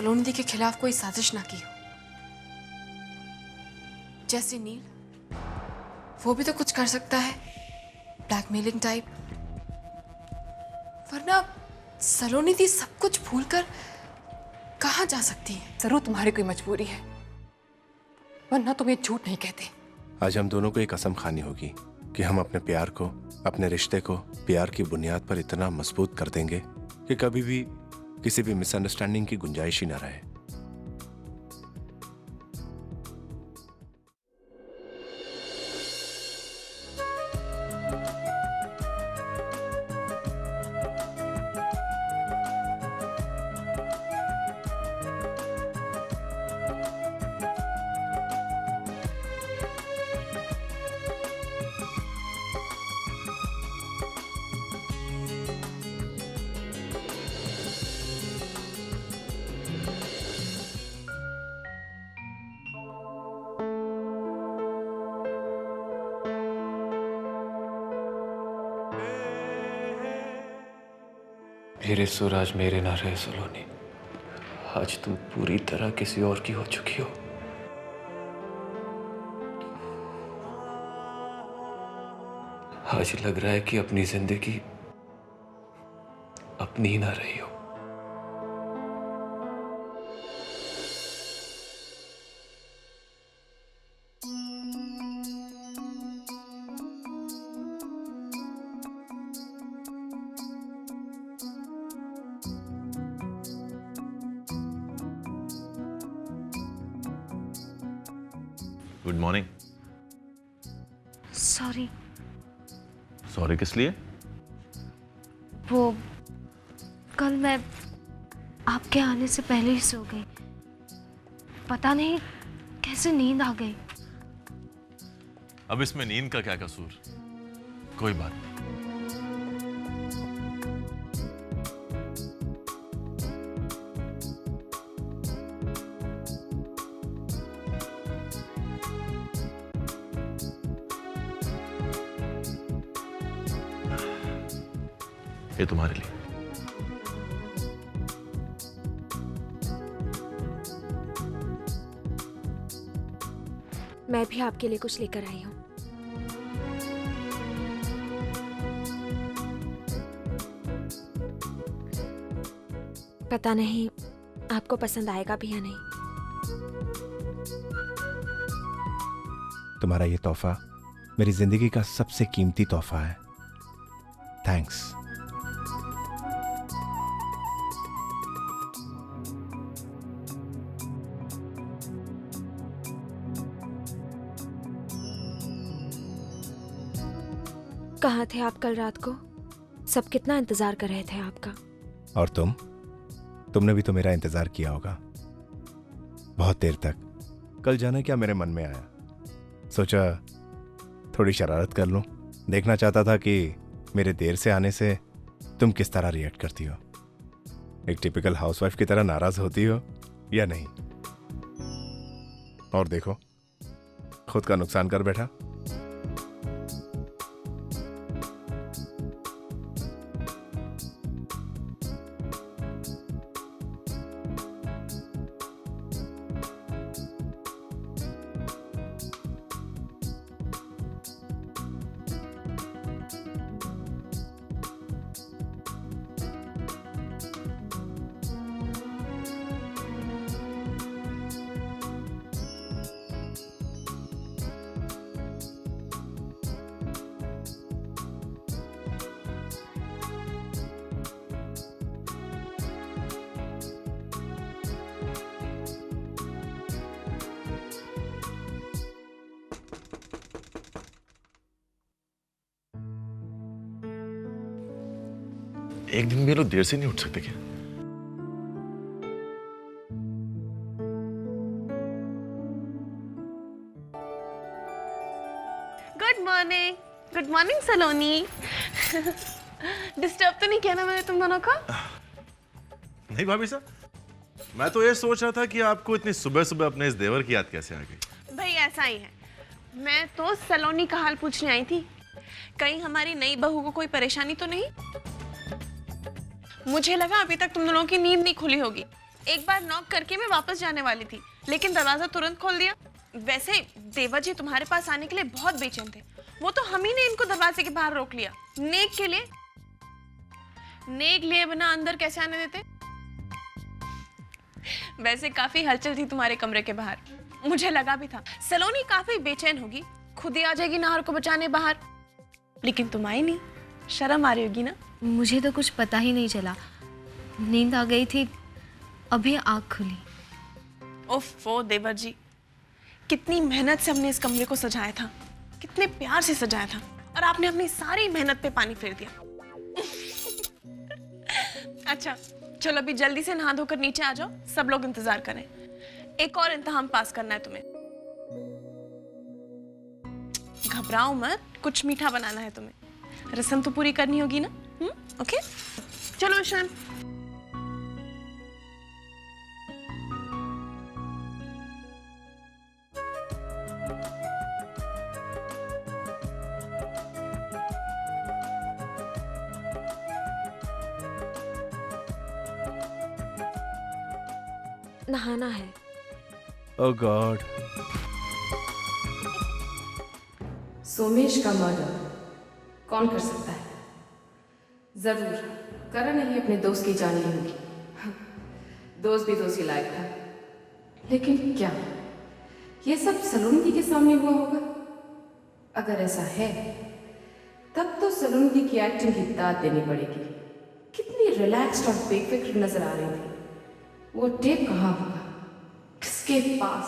सलोनी दी के खिलाफ कोई साजिश ना की हो। जैसे नील, वो भी तो कुछ कर सकता है, ब्लैकमेलिंग टाइप। वरना सलोनी दी सब कुछ भूलकर कहाँ जा सकती है? जरूर तुम्हारी कोई मजबूरी है, वरना तुम ये झूठ नहीं कहते। आज हम दोनों को एक कसम खानी होगी कि हम अपने प्यार को, अपने रिश्ते को प्यार की बुनियाद पर इतना मजबूत कर देंगे कि कभी भी किसी भी मिसअंडरस्टैंडिंग की गुंजाइश ही ना रहे। मेरे सूरज मेरे ना रहे सलोनी, आज तुम पूरी तरह किसी और की हो चुकी हो। आज लग रहा है कि अपनी जिंदगी अपनी ही ना रही हो। Good morning. सॉरी। सॉरी किस लिए? वो कल मैं आपके आने से पहले ही सो गई, पता नहीं कैसे नींद आ गई। अब इसमें नींद का क्या कसूर? कोई बात नहीं। ये तुम्हारे लिए। मैं भी आपके लिए कुछ लेकर आई हूँ। पता नहीं आपको पसंद आएगा भी या नहीं। तुम्हारा ये तोहफा मेरी जिंदगी का सबसे कीमती तोहफा है। थैंक्स। कहाँ थे आप कल रात को? सब कितना इंतजार कर रहे थे आपका। और तुमने भी तो मेरा इंतजार किया होगा बहुत देर तक। कल जाने क्या मेरे मन में आया, सोचा थोड़ी शरारत कर लूं। देखना चाहता था कि मेरे देर से आने से तुम किस तरह रिएक्ट करती हो। एक टिपिकल हाउसवाइफ की तरह नाराज होती हो या नहीं। और देखो, खुद का नुकसान कर बैठा। एक दिन भी लोग देर से नहीं उठ सकते क्या? Good morning. गुड मॉर्निंग सलोनी। डिस्टर्ब तो नहीं किया ना मैंने तुम दोनों को? नहीं भाभी साहब, मैं तो ये सोच रहा था कि आपको इतनी सुबह सुबह अपने इस देवर की याद कैसे आ गई। भाई ऐसा ही है, मैं तो सलोनी का हाल पूछने आई थी। कहीं हमारी नई बहू को कोई परेशानी तो नहीं? मुझे लगा अभी तक तुम दोनों की नींद नहीं खुली होगी, एक बार नॉक करके मैं वापस जाने वाली थी, लेकिन दरवाजा तुरंत खोल दिया। वैसे देवा जी तुम्हारे पास आने के लिए बहुत बेचैन थे। वो तो हम ही ने इनको दरवाजे के बाहर रोक लिया। नेक के लिए, नेक लिए बिना अंदर कैसे आने देते? वैसे काफी हलचल थी तुम्हारे कमरे के बाहर, मुझे लगा भी था सलोनी काफी बेचैन होगी, खुद ही आ जाएगी नाहर को बचाने बाहर। लेकिन तुम आई नहीं, शर्म आ रही होगी ना? मुझे तो कुछ पता ही नहीं चला, नींद आ गई थी, अभी आँख खुली। ओफो देवर जी, कितनी मेहनत से हमने इस कमरे को सजाया था, कितने प्यार से सजाया था, और आपने अपनी सारी मेहनत पे पानी फेर दिया। अच्छा चलो अभी जल्दी से नहा धोकर नीचे आ जाओ, सब लोग इंतजार करें। एक और इम्तिहान पास करना है तुम्हें। घबराओ मत, कुछ मीठा बनाना है तुम्हें, रस्म तो पूरी करनी होगी ना? ओके चलो ईशान। नहाना है। ओह गॉड। सोमेश का मर्डर कौन कर सकता है? जरूर करण ने ही अपने दोस्त की जान ली होगी। दोस्त भी दोषी लायक था, लेकिन क्या ये सब सलोनी के सामने हुआ होगा? अगर ऐसा है तब तो सलोनी की एक्टिंग की दाद देनी पड़ेगी। कितनी रिलैक्स्ड और बेफिक्र नजर आ रही थी। वो टेप कहाँ होगा, किसके पास?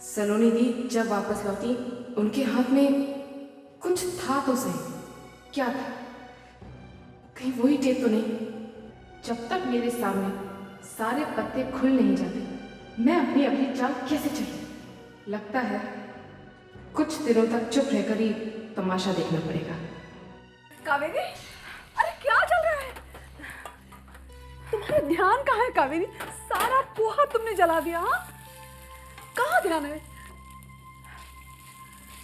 सलोनी दी जब वापस लौटी उनके हाथ में कुछ था तो सही, क्या था? कहीं वही टेप तो नहीं? जब तक मेरे सामने सारे पत्ते खुल नहीं जाते मैं अपनी अगली चाल कैसे चलूं? लगता है कुछ दिनों तक चुप रहकर ही तमाशा देखना पड़ेगा। कावेरी, अरे क्या चल रहा है? तुम्हारा ध्यान कहाँ है कावेरी? सारा पोहा तुमने जला दिया। हाँ, कहाँ ध्यान है?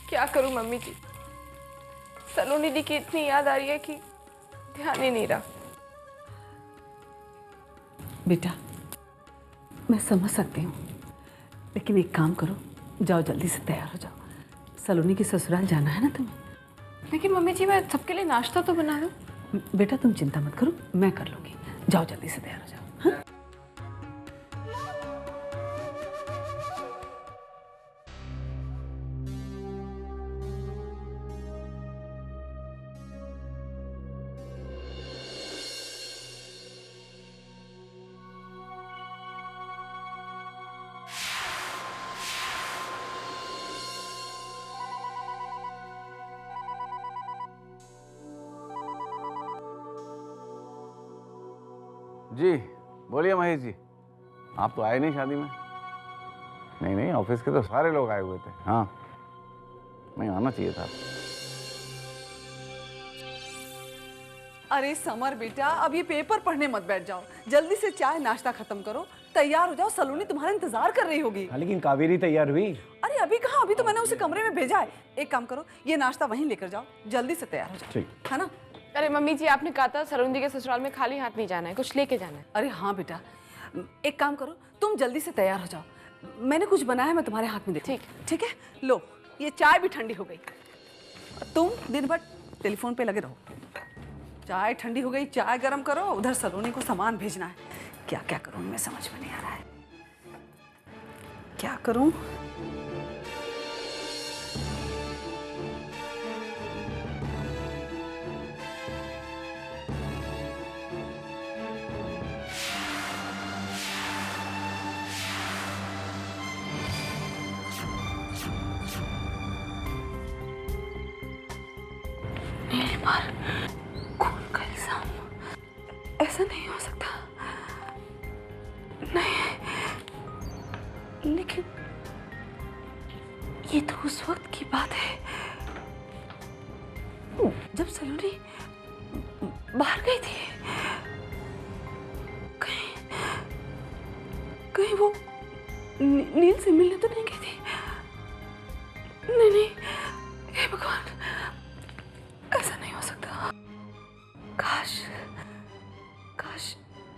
क्या करूं मम्मी जी, सलोनी दी की इतनी याद आ रही है कि ध्यान ही नहीं रहा। बेटा मैं समझ सकती हूँ, लेकिन एक काम करो, जाओ जल्दी से तैयार हो जाओ। सलोनी की ससुराल जाना है ना तुम्हें? लेकिन मम्मी जी मैं सबके लिए नाश्ता तो बना दूं। बेटा तुम चिंता मत करो, मैं कर लूँगी। जाओ जल्दी से तैयार हो जाओ। हाँ? जी बोलिए महेश जी, आप तो आए नहीं शादी में। नहीं ऑफिस के तो सारे लोग आए हुए थे। हाँ नहीं आना चाहिए था। अरे समर बेटा, अब ये पेपर पढ़ने मत बैठ जाओ, जल्दी से चाय नाश्ता खत्म करो, तैयार हो जाओ। सलोनी तुम्हारा इंतजार कर रही होगी। लेकिन कावेरी तैयार हुई? अरे अभी कहाँ, अभी तो मैंने उसे कमरे में भेजा है। एक काम करो, ये नाश्ता वहीं लेकर जाओ, जल्दी से तैयार हो जाओ। ठीक है ना? अरे मम्मी जी, आपने कहा था सलोनी के ससुराल में खाली हाथ नहीं जाना है, कुछ लेके जाना है। अरे हाँ बेटा, एक काम करो, तुम जल्दी से तैयार हो जाओ। मैंने कुछ बनाया है, मैं तुम्हारे हाथ में देखूं। ठीक है, लो ये चाय भी ठंडी हो गई। तुम दिन भर टेलीफोन पे लगे रहो। चाय ठंडी हो गई, चाय गरम करो, उधर सलोनी को सामान भेजना है। क्या क्या करूं मैं समझ में नहीं आ रहा है, क्या करूं? खून का इल्जाम, ऐसा नहीं हो सकता। नहीं, लेकिन ये तो उस वक्त की बात है जब सलोनी बाहर गई थी। कहीं वो नील से मिलने तो नहीं गई थी? नहीं, हे भगवान, ऐसा नहीं हो सकता। काश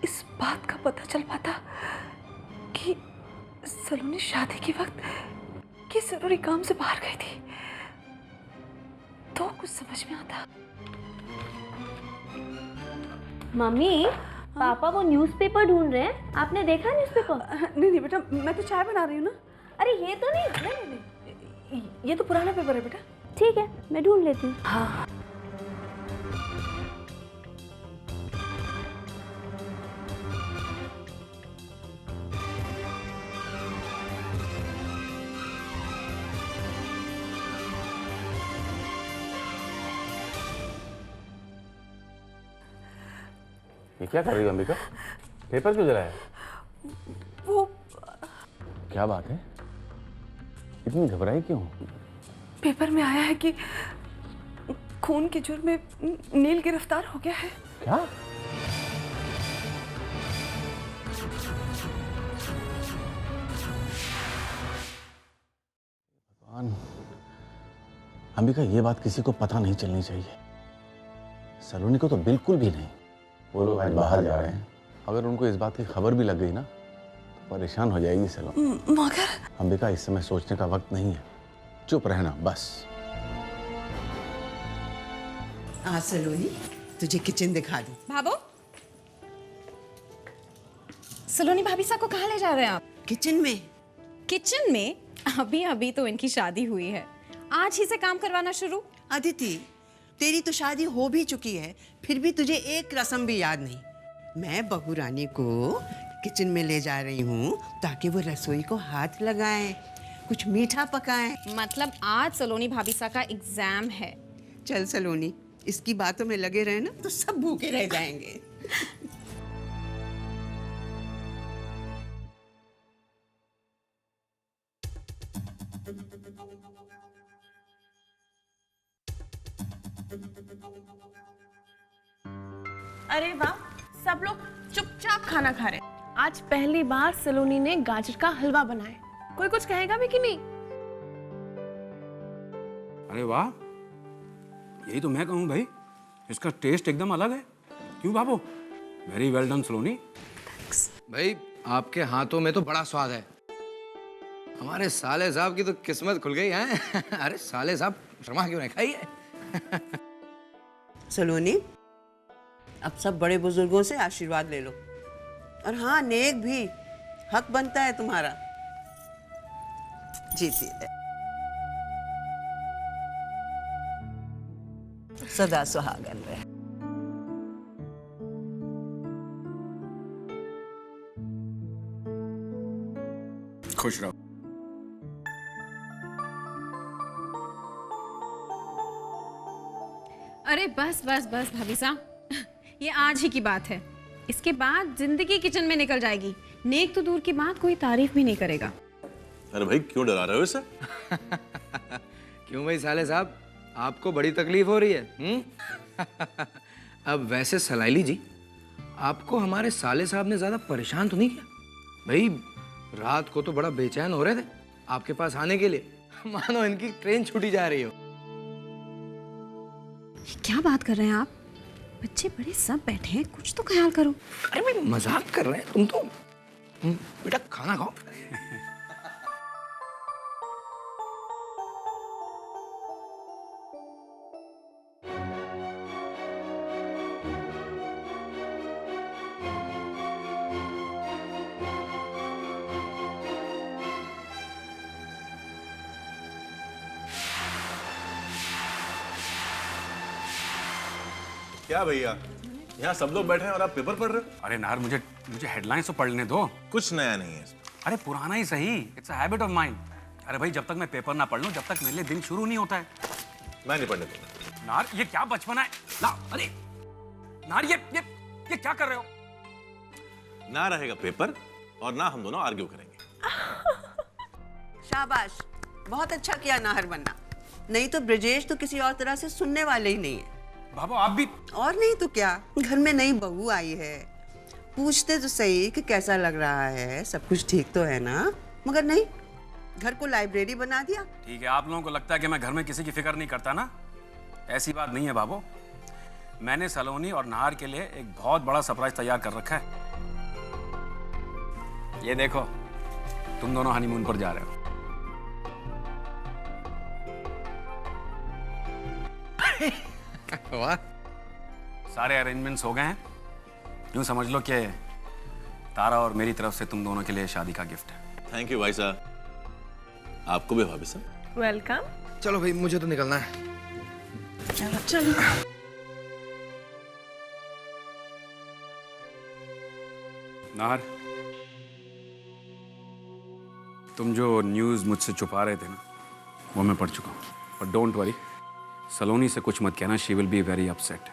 इस बात का पता चल पाता कि सलोनी शादी के वक्त किस जरूरी काम से बाहर गई थी तो कुछ समझ में आता। मम्मी, पापा वो न्यूज़पेपर ढूंढ रहे हैं, आपने देखा न्यूज़पेपर? नहीं नहीं बेटा, मैं तो चाय बना रही हूँ ना। अरे ये तो नहीं। नहीं नहीं, ये तो पुराना पेपर है बेटा। ठीक है, मैं ढूंढ लेती हूँ। हाँ। ये क्या कर रही हो अंबिका? पेपर क्यों जलाया? वो क्या बात है, इतनी घबराई क्यों? पेपर में आया है कि खून के जुर्म में नील गिरफ्तार हो गया है। क्या? भगवान, अंबिका ये बात किसी को पता नहीं चलनी चाहिए। सलोनी को तो बिल्कुल भी नहीं। वो लोग आज बाहर जा रहे हैं, अगर उनको इस बात की खबर भी लग गई ना तो परेशान हो जाएगी सलोनी। मगर अंबिका, इस समय सोचने का वक्त नहीं है, चुप रहना बस। हाँ सलोनी, तुझे किचन दिखा दूं। भाभो, सलोनी भाभी साहब को कहाँ ले जा रहे हैं आप? किचन में। किचन में? अभी अभी तो इनकी शादी हुई है, आज ही से काम करवाना शुरू। अदिति, तेरी तो शादी हो भी चुकी है, फिर भी तुझे एक रस्म भी याद नहीं। मैं बहू रानी को किचन में ले जा रही हूँ ताकि वो रसोई को हाथ लगाएं, कुछ मीठा पकाएं। मतलब आज सलोनी भाभी साहब का एग्जाम है। चल सलोनी, इसकी बातों में लगे रहे ना तो सब भूखे रह जाएंगे। अरे वाह, सब लोग चुपचाप खाना खा रहे। आज पहली बार सलोनी ने गाजर का हलवा बनाया। कोई कुछ कहेगा भी कि नहीं? अरे वाह, यही तो मैं कहूँ भाई, इसका टेस्ट एकदम अलग है। क्यों बाबू? वेरी वेल डन सलोनी। भाई आपके हाथों में तो बड़ा स्वाद है। हमारे साले साहब की तो किस्मत खुल गई है। अरे साले साहब शर्मा क्यों नहीं खाइए। सलोनी, अब सब बड़े बुजुर्गों से आशीर्वाद ले लो। और हाँ, नेक भी, हक बनता है तुम्हारा। जीती है। सदा सुहागन रहे। खुश रहो। अरे बस बस बस भाभी साहब, ये आज ही की बात है। इसके बाद जिंदगी किचन में निकल जाएगी। नेक तो दूर की बात, कोई तारीफ भी नहीं करेगा। अरे भाई, क्यों डरा रहे हो इसे? क्यों भाई साले साहब, आपको बड़ी तकलीफ हो रही है? अब वैसे सलाइली जी, आपको हमारे साले साहब ने ज्यादा परेशान तो नहीं किया? भाई रात को तो बड़ा बेचैन हो रहे थे आपके पास आने के लिए, मानो इनकी ट्रेन छूटी जा रही हो। क्या बात कर रहे हैं आप? बच्चे बड़े सब बैठे हैं, कुछ तो ख्याल करो। अरे भाई मजाक कर रहे हैं तुम तो। बेटा खाना खाओ। क्या भैया, यहाँ सब लोग बैठे हैं और आप पेपर पढ़ रहे हो? अरे नार, मुझे हेडलाइंस तो पढ़ लेने दो। कुछ नया नहीं है। अरे पुराना ही सही, it's a habit of mind. अरे भाई, जब तक मैं पेपर ना पढ़ लूं, जब तक मेरे लिए दिन शुरू नहीं होता है। मैं नहीं पढ़ने दूंगा। नार, ये क्या बचपना है? ला, अरे नार, ये क्या कर रहे हो? ना रहेगा पेपर और ना हम दोनों आर्ग्यू करेंगे। शाबाश, बहुत अच्छा किया नाहर बनना। नहीं तो ब्रजेश तो किसी और तरह से सुनने वाले ही नहीं है। बाबू आप भी। और नहीं तो क्या, घर में नई बहू आई है, पूछते तो सही कि कैसा लग रहा है, सब कुछ ठीक तो है ना। मगर नहीं, घर को लाइब्रेरी बना दिया। ठीक है, आप लोगों को लगता है कि मैं घर में किसी की फिक्र नहीं करता ना? ऐसी बात नहीं है बाबू। मैंने सलोनी और नाहर के लिए एक बहुत बड़ा सरप्राइज तैयार कर रखा है। ये देखो, तुम दोनों हनीमून पर जा रहे हो। वाह, सारे अरेंजमेंट्स हो गए हैं। यूं समझ लो कि तारा और मेरी तरफ से तुम दोनों के लिए शादी का गिफ्ट है। थैंक यू भाई साहब। आपको भी भाभी साहब। वेलकम। चलो भाई, मुझे तो निकलना है। चलो। नाहर, तुम जो न्यूज़ मुझसे छुपा रहे थे ना, वो मैं पढ़ चुका हूँ। बट डोंट वरी, सलोनी से कुछ मत कहना, she will be very upset.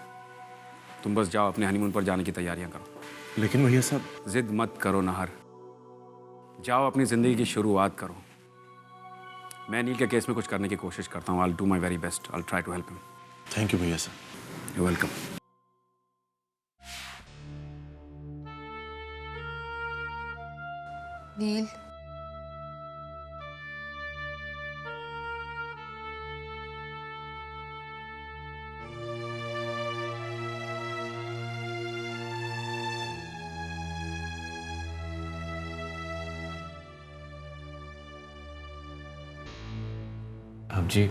तुम बस जाओ, अपने हनीमून पर जाने की तैयारियां करो। लेकिन भैया साहब। जिद मत करो नाहर, जाओ अपनी जिंदगी की शुरुआत करो। मैं नील के केस में कुछ करने की कोशिश करता हूँ। I will do my very best. I will try to help him. Thank you भैया साहब। You welcome. नील, अब जी,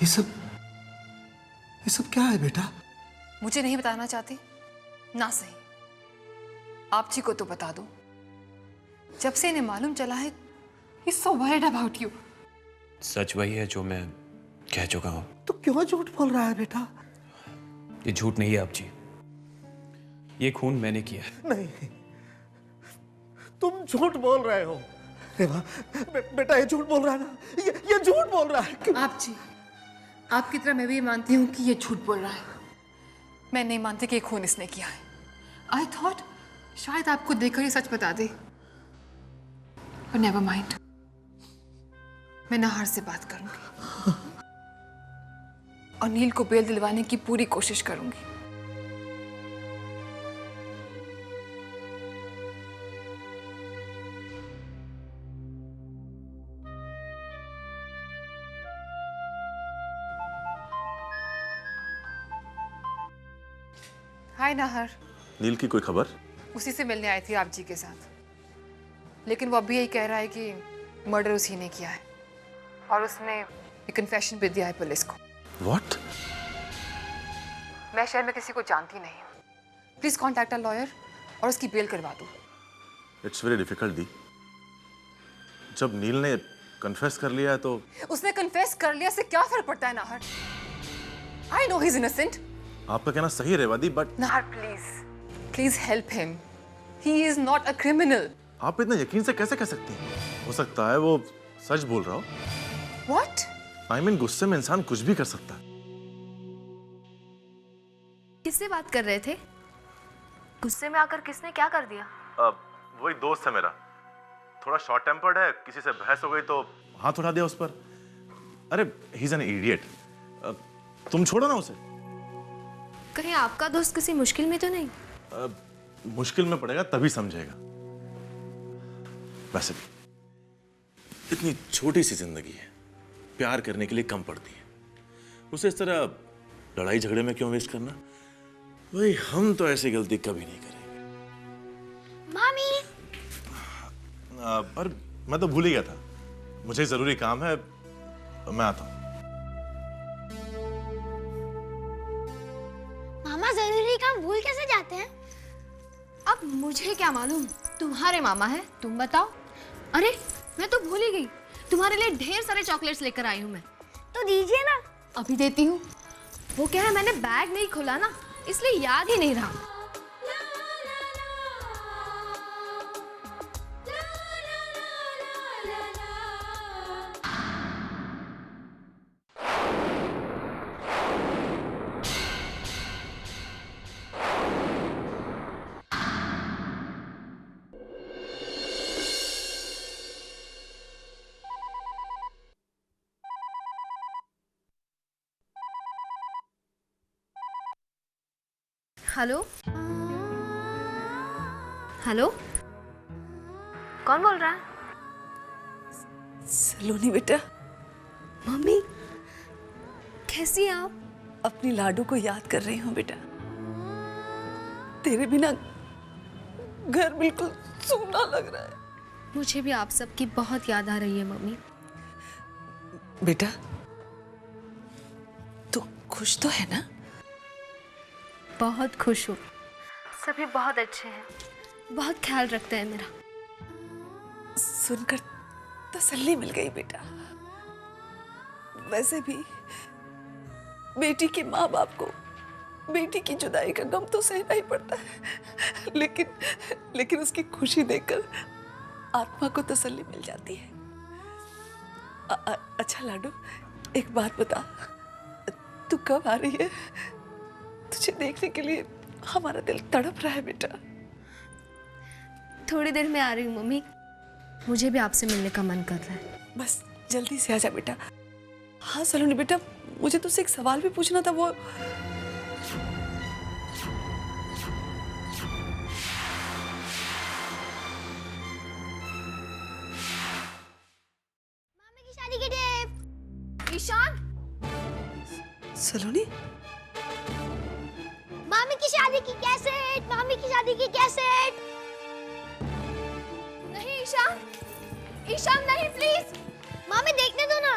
ये सब क्या है बेटा? मुझे नहीं बताना चाहती ना, सही आप जी को तो बता दो। जब से इन्हें मालूम चला है, he's so worried about you। सच वही है जो मैं कह चुका हूँ। तो क्यों झूठ बोल रहा है बेटा? ये झूठ नहीं है आप जी, ये खून मैंने किया है। नहीं, तुम झूठ बोल रहे हो। रेवा, बेटा ये झूठ बोल रहा है ना, ये झूठ बोल रहा है। आप जी, आपकी तरह मैं भी मानती हूँ कि ये झूठ बोल रहा है। मैं नहीं मानती कि ये खून इसने किया है। आई थॉट शायद आपको देखकर ये सच बता दे, पर नेवर माइंड, मैं नाहर से बात करूंगी और नील को बेल दिलवाने की पूरी कोशिश करूंगी। हाय नाहर। नील की कोई खबर? उसी से मिलने आई थी आप जी के साथ, लेकिन वो अभी यही कह रहा है कि मर्डर उसी ने किया है और उसने एक कन्फेशन भी दिया है पुलिस को। What? मैं शहर में किसी को जानती नहीं हूँ। प्लीज कॉन्टैक्ट अ लॉयर और उसकी बेल करवा दो। इट्स वेरी डिफिकल्ट दी। जब नील ने कन्फेस कर लिया है तो। उसने कन्फेस कर लिया से क्या फर्क पड़ता है Nahar? I know he is innocent. आपका कहना सही है Rewadi, but Nahar please help him. He is not a criminal. आप इतना यकीन से कैसे कह सकती हैं? हो सकता है वो सच बोल रहा हो। What? I mean, गुस्से में इंसान कुछ भी कर सकता है। किससे बात कर रहे थे? गुस्से में आकर किसने क्या कर दिया? वही दोस्त है मेरा, थोड़ा शॉर्ट टेम्पर्ड है, किसी से बहस हो गई तो हाथ उठा दिया उस पर। अरे ही इज एन इडियट। तुम छोड़ो ना उसे। कहीं आपका दोस्त किसी मुश्किल में तो नहीं? मुश्किल में पड़ेगा तभी समझेगा। वैसे भी इतनी छोटी सी जिंदगी है, प्यार करने के लिए कम पड़ती है। उसे इस तरह लड़ाई झगड़े में क्यों वेस्ट करना? वही हम तो ऐसी गलती कभी नहीं करेंगे। मामी। पर मैं तो भूल ही गया था, मुझे जरूरी काम है, मैं आता हूँ। मामा जरूरी काम भूल कैसे जाते हैं? अब मुझे क्या मालूम, तुम्हारे मामा है, तुम बताओ। अरे मैं तो भूल ही गई, तुम्हारे लिए ढेर सारे चॉकलेट्स लेकर आई हूँ मैं। तो दीजिए ना। अभी देती हूँ। वो क्या है, मैंने बैग नहीं खोला ना, इसलिए याद ही नहीं रहा। हेलो हेलो, कौन बोल रहा है? सलोनी बेटा। मम्मी कैसी हैं आप? अपनी लाडू को याद कर रही हूँ बेटा। तेरे बिना घर बिल्कुल सूना लग रहा है। मुझे भी आप सबकी बहुत याद आ रही है मम्मी। बेटा तू खुश तो है ना? बहुत खुश हूँ। सभी बहुत अच्छे हैं, बहुत ख्याल रखते हैं मेरा। सुनकर तसल्ली मिल गई बेटा। वैसे भी बेटी के माँ बाप को बेटी की जुदाई का गम तो सहना ही पड़ता है, लेकिन उसकी खुशी देखकर आत्मा को तसल्ली मिल जाती है। अच्छा लाडू, एक बात बता, तू कब आ रही है? तुझे देखने के लिए हमारा दिल तड़प रहा है बेटा। थोड़ी देर में आ रही हूँ मम्मी, मुझे भी आपसे मिलने का मन कर रहा है। बस जल्दी से आजा बेटा। हाँ सलोनी बेटा, मुझे तुझसे एक सवाल भी पूछना था। वो मामी की शादी के टिप। ईशान, सलोनी, मामी की शादी की कैसेट, मामी की शादी की कैसेट। नहीं ईशान, ईशान नहीं प्लीज, मामी देखने दो ना।